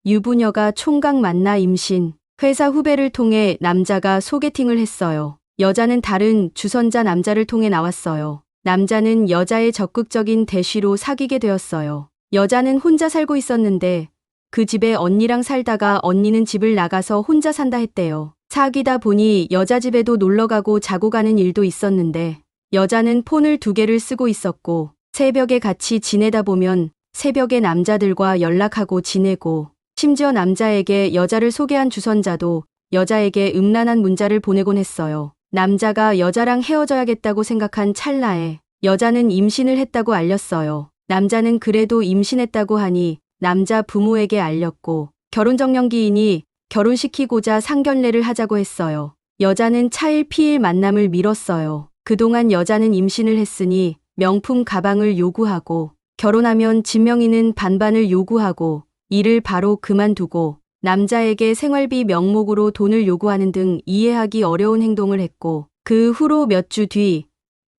유부녀가 총각 만나 임신. 회사 후배를 통해 남자가 소개팅을 했어요. 여자는 다른 주선자 남자를 통해 나왔어요. 남자는 여자의 적극적인 대시로 사귀게 되었어요. 여자는 혼자 살고 있었는데 그 집에 언니랑 살다가 언니는 집을 나가서 혼자 산다 했대요. 사귀다 보니 여자 집에도 놀러가고 자고 가는 일도 있었는데 여자는 폰을 2개를 쓰고 있었고 새벽에 같이 지내다 보면 새벽에 남자들과 연락하고 지내고 심지어 남자에게 여자를 소개한 주선자도 여자에게 음란한 문자를 보내곤 했어요. 남자가 여자랑 헤어져야겠다고 생각한 찰나에 여자는 임신을 했다고 알렸어요. 남자는 그래도 임신했다고 하니 남자 부모에게 알렸고 결혼정년기이니 결혼시키고자 상견례를 하자고 했어요. 여자는 차일피일 만남을 미뤘어요. 그동안 여자는 임신을 했으니 명품 가방을 요구하고 결혼하면 진명인은 반반을 요구하고 일을 바로 그만두고 남자에게 생활비 명목으로 돈을 요구하는 등 이해하기 어려운 행동을 했고 그 후로 몇 주 뒤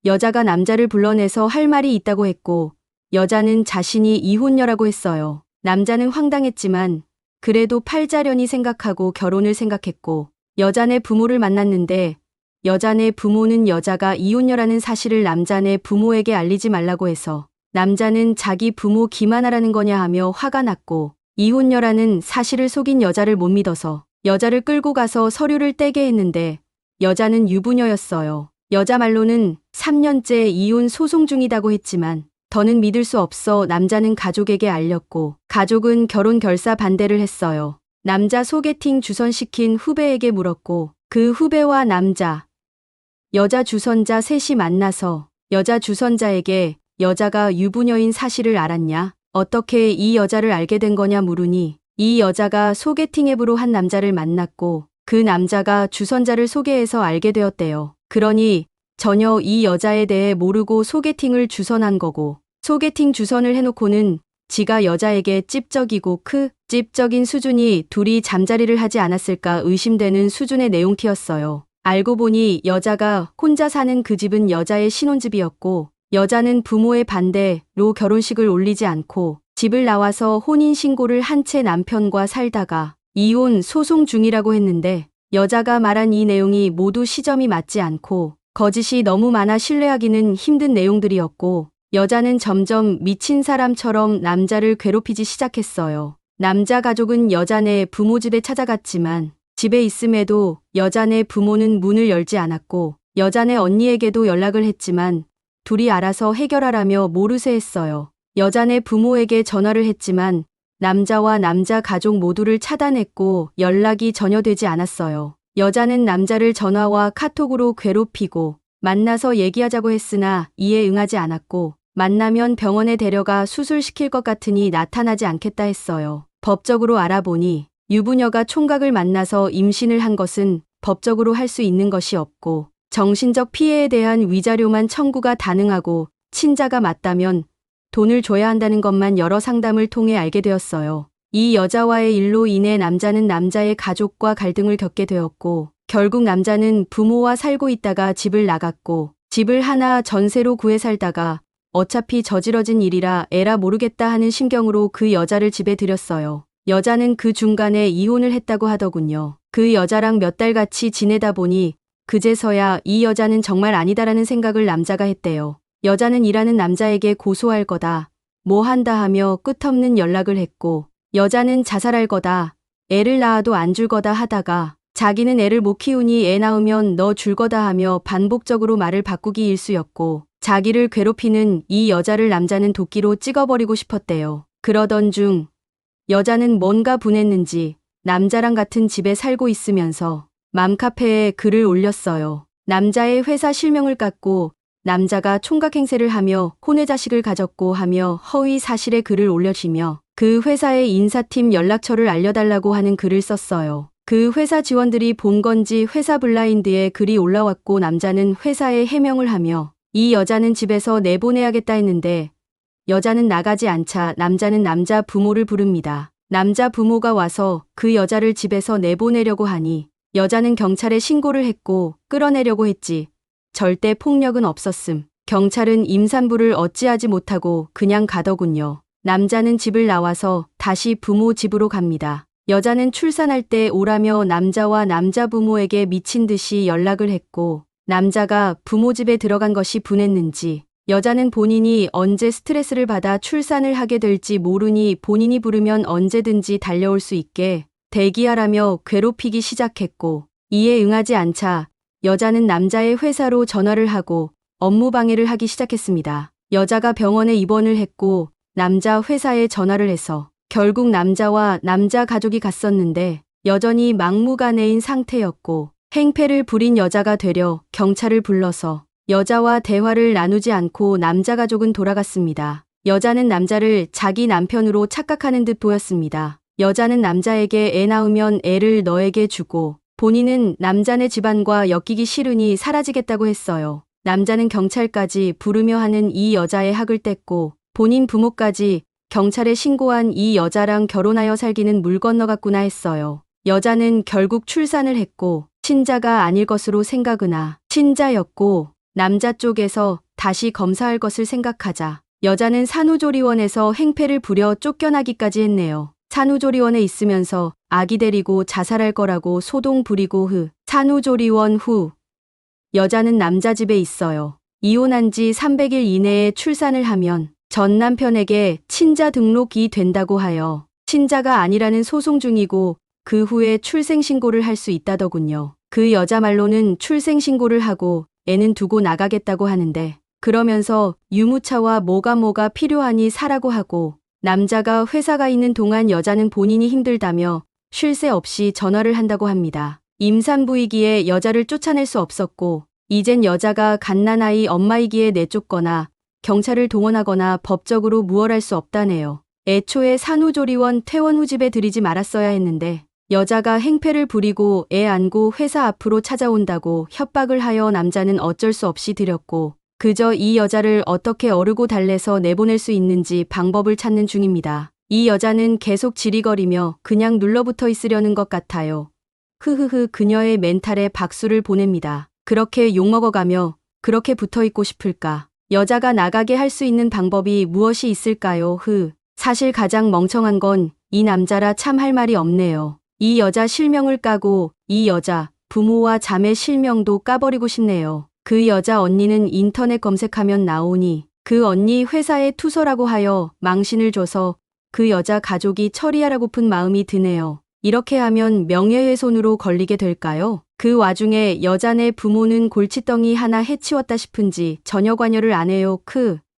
여자가 남자를 불러내서 할 말이 있다고 했고 여자는 자신이 이혼녀라고 했어요. 남자는 황당했지만 그래도 팔자련이 생각하고 결혼을 생각했고 여자네 부모를 만났는데 여자네 부모는 여자가 이혼녀라는 사실을 남자네 부모에게 알리지 말라고 해서 남자는 자기 부모 기만하라는 거냐 하며 화가 났고 이혼녀라는 사실을 속인 여자를 못 믿어서 여자를 끌고 가서 서류를 떼게 했는데 여자는 유부녀였어요. 여자 말로는 3년째 이혼 소송 중이다고 했지만 더는 믿을 수 없어 남자는 가족에게 알렸고 가족은 결혼 결사 반대를 했어요. 남자 소개팅 주선시킨 후배에게 물었고 그 후배와 남자, 여자 주선자 셋이 만나서 여자 주선자에게 여자가 유부녀인 사실을 알았냐? 어떻게 이 여자를 알게 된 거냐 물으니 이 여자가 소개팅 앱으로 한 남자를 만났고 그 남자가 주선자를 소개해서 알게 되었대요. 그러니 전혀 이 여자에 대해 모르고 소개팅을 주선한 거고 소개팅 주선을 해놓고는 지가 여자에게 찝적이고 찝적인 수준이 둘이 잠자리를 하지 않았을까 의심되는 수준의 내용티였어요. 알고 보니 여자가 혼자 사는 그 집은 여자의 신혼집이었고 여자는 부모의 반대로 결혼식을 올리지 않고 집을 나와서 혼인신고를 한 채 남편과 살다가 이혼 소송 중이라고 했는데 여자가 말한 이 내용이 모두 시점이 맞지 않고 거짓이 너무 많아 신뢰하기는 힘든 내용들이었고 여자는 점점 미친 사람처럼 남자를 괴롭히기 시작했어요. 남자 가족은 여자네 부모 집에 찾아갔지만 집에 있음에도 여자네 부모는 문을 열지 않았고 여자네 언니에게도 연락을 했지만 둘이 알아서 해결하라며 모르쇠 했어요. 여자네 부모에게 전화를 했지만 남자와 남자 가족 모두를 차단했고 연락이 전혀 되지 않았어요. 여자는 남자를 전화와 카톡으로 괴롭히고 만나서 얘기하자고 했으나 이에 응하지 않았고 만나면 병원에 데려가 수술시킬 것 같으니 나타나지 않겠다 했어요. 법적으로 알아보니 유부녀가 총각을 만나서 임신을 한 것은 법적으로 할 수 있는 것이 없고 정신적 피해에 대한 위자료만 청구가 가능하고 친자가 맞다면 돈을 줘야 한다는 것만 여러 상담을 통해 알게 되었어요. 이 여자와의 일로 인해 남자는 남자의 가족과 갈등을 겪게 되었고 결국 남자는 부모와 살고 있다가 집을 나갔고 집을 하나 전세로 구해 살다가 어차피 저지러진 일이라 에라 모르겠다 하는 심경으로 그 여자를 집에 들였어요. 여자는 그 중간에 이혼을 했다고 하더군요. 그 여자랑 몇 달 같이 지내다 보니 그제서야 이 여자는 정말 아니다라는 생각을 남자가 했대요. 여자는 일하는 남자에게 고소할 거다, 뭐 한다 하며 끝없는 연락을 했고 여자는 자살할 거다, 애를 낳아도 안 줄 거다 하다가 자기는 애를 못 키우니 애 낳으면 너 줄 거다 하며 반복적으로 말을 바꾸기 일쑤였고 자기를 괴롭히는 이 여자를 남자는 도끼로 찍어버리고 싶었대요. 그러던 중 여자는 뭔가 분했는지 남자랑 같은 집에 살고 있으면서 맘카페에 글을 올렸어요. 남자의 회사 실명을 깎고 남자가 총각 행세를 하며 혼외 자식을 가졌고 하며 허위 사실의 글을 올려주며 그 회사의 인사팀 연락처를 알려달라고 하는 글을 썼어요. 그 회사 직원들이 본 건지 회사 블라인드에 글이 올라왔고 남자는 회사에 해명을 하며 이 여자는 집에서 내보내야겠다 했는데 여자는 나가지 않자 남자는 남자 부모를 부릅니다. 남자 부모가 와서 그 여자를 집에서 내보내려고 하니 여자는 경찰에 신고를 했고 끌어내려고 했지 절대 폭력은 없었음. 경찰은 임산부를 어찌하지 못하고 그냥 가더군요. 남자는 집을 나와서 다시 부모 집으로 갑니다. 여자는 출산할 때 오라며 남자와 남자 부모에게 미친 듯이 연락을 했고 남자가 부모 집에 들어간 것이 분했는지 여자는 본인이 언제 스트레스를 받아 출산을 하게 될지 모르니 본인이 부르면 언제든지 달려올 수 있게 대기하라며 괴롭히기 시작했고 이에 응하지 않자 여자는 남자의 회사로 전화를 하고 업무 방해를 하기 시작했습니다. 여자가 병원에 입원을 했고 남자 회사에 전화를 해서 결국 남자와 남자 가족이 갔었는데 여전히 막무가내인 상태였고 행패를 부린 여자가 되려 경찰을 불러서 여자와 대화를 나누지 않고 남자 가족은 돌아갔습니다. 여자는 남자를 자기 남편으로 착각하는 듯 보였습니다. 여자는 남자에게 애 낳으면 애를 너에게 주고 본인은 남자네 집안과 엮이기 싫으니 사라지겠다고 했어요. 남자는 경찰까지 부르며 하는 이 여자의 학을 뗐고 본인 부모까지 경찰에 신고한 이 여자랑 결혼하여 살기는 물 건너갔구나 했어요. 여자는 결국 출산을 했고 친자가 아닐 것으로 생각으나 친자였고 남자 쪽에서 다시 검사할 것을 생각하자 여자는 산후조리원에서 행패를 부려 쫓겨나기까지 했네요. 산후조리원에 있으면서 아기 데리고 자살할 거라고 소동 부리고 산후조리원 후 여자는 남자 집에 있어요. 이혼한 지 300일 이내에 출산을 하면 전 남편에게 친자 등록이 된다고 하여 친자가 아니라는 소송 중이고 그 후에 출생신고를 할 수 있다더군요. 그 여자 말로는 출생신고를 하고 애는 두고 나가겠다고 하는데 그러면서 유무차와 뭐가 필요하니 사라고 하고 남자가 회사가 있는 동안 여자는 본인이 힘들다며 쉴 새 없이 전화를 한다고 합니다. 임산부이기에 여자를 쫓아낼 수 없었고 이젠 여자가 갓난아이 엄마이기에 내쫓거나 경찰을 동원하거나 법적으로 무얼할 수 없다네요. 애초에 산후조리원 퇴원 후 집에 들이지 말았어야 했는데 여자가 행패를 부리고 애 안고 회사 앞으로 찾아온다고 협박을 하여 남자는 어쩔 수 없이 들였고 그저 이 여자를 어떻게 어르고 달래서 내보낼 수 있는지 방법을 찾는 중입니다. 이 여자는 계속 지리거리며 그냥 눌러붙어 있으려는 것 같아요. 그녀의 멘탈에 박수를 보냅니다. 그렇게 욕먹어가며 그렇게 붙어있고 싶을까? 여자가 나가게 할 수 있는 방법이 무엇이 있을까요? 사실 가장 멍청한 건 이 남자라 참 할 말이 없네요. 이 여자 실명을 까고 이 여자 부모와 자매 실명도 까버리고 싶네요. 그 여자 언니는 인터넷 검색하면 나오니 그 언니 회사에 투서라고 하여 망신을 줘서 그 여자 가족이 처리하라고픈 마음이 드네요. 이렇게 하면 명예훼손으로 걸리게 될까요? 그 와중에 여자네 부모는 골칫덩이 하나 해치웠다 싶은지 전혀 관여를 안 해요.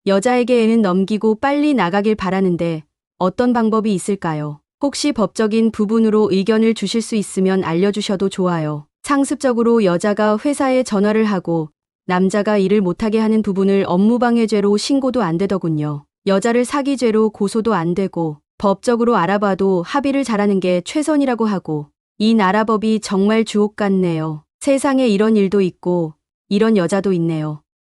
여자에게 애는 넘기고 빨리 나가길 바라는데 어떤 방법이 있을까요? 혹시 법적인 부분으로 의견을 주실 수 있으면 알려주셔도 좋아요. 상습적으로 여자가 회사에 전화를 하고 남자가 일을 못하게 하는 부분을 업무방해죄로 신고도 안 되더군요. 여자를 사기죄로 고소도 안 되고 법적으로 알아봐도 합의를 잘하는 게 최선이라고 하고 이 나라 법이 정말 주옥 같네요. 세상에 이런 일도 있고 이런 여자도 있네요.